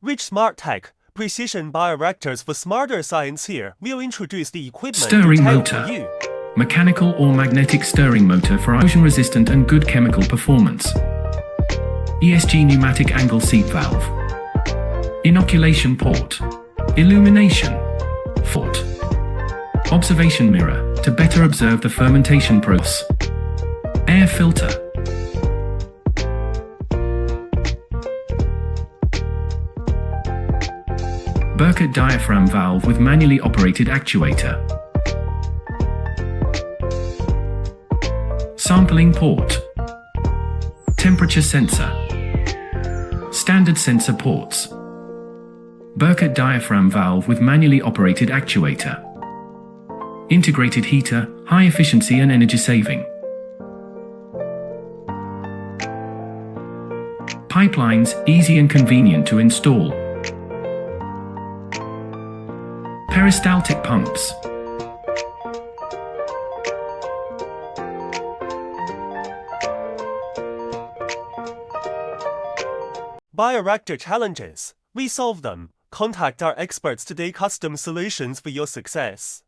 Rich smart tech, precision bioreactors for smarter science. Here, we'll introduce the equipment Stirring detailed motor. for you. Mechanical or magnetic stirring motor for corrosion-resistant and good chemical performance. ESG pneumatic angle seat valve. Inoculation port. Illumination port. Observation mirror to better observe the fermentation process. Air filter. Burkett diaphragm valve with manually operated actuator. Sampling port. Temperature sensor. Standard sensor ports. Burkett diaphragm valve with manually operated actuator. Integrated heater, high efficiency and energy saving. Pipelines, easy and convenient to install. Peristaltic pumps. Bioreactor challenges. We solve them. Contact our experts today. Custom solutions for your success.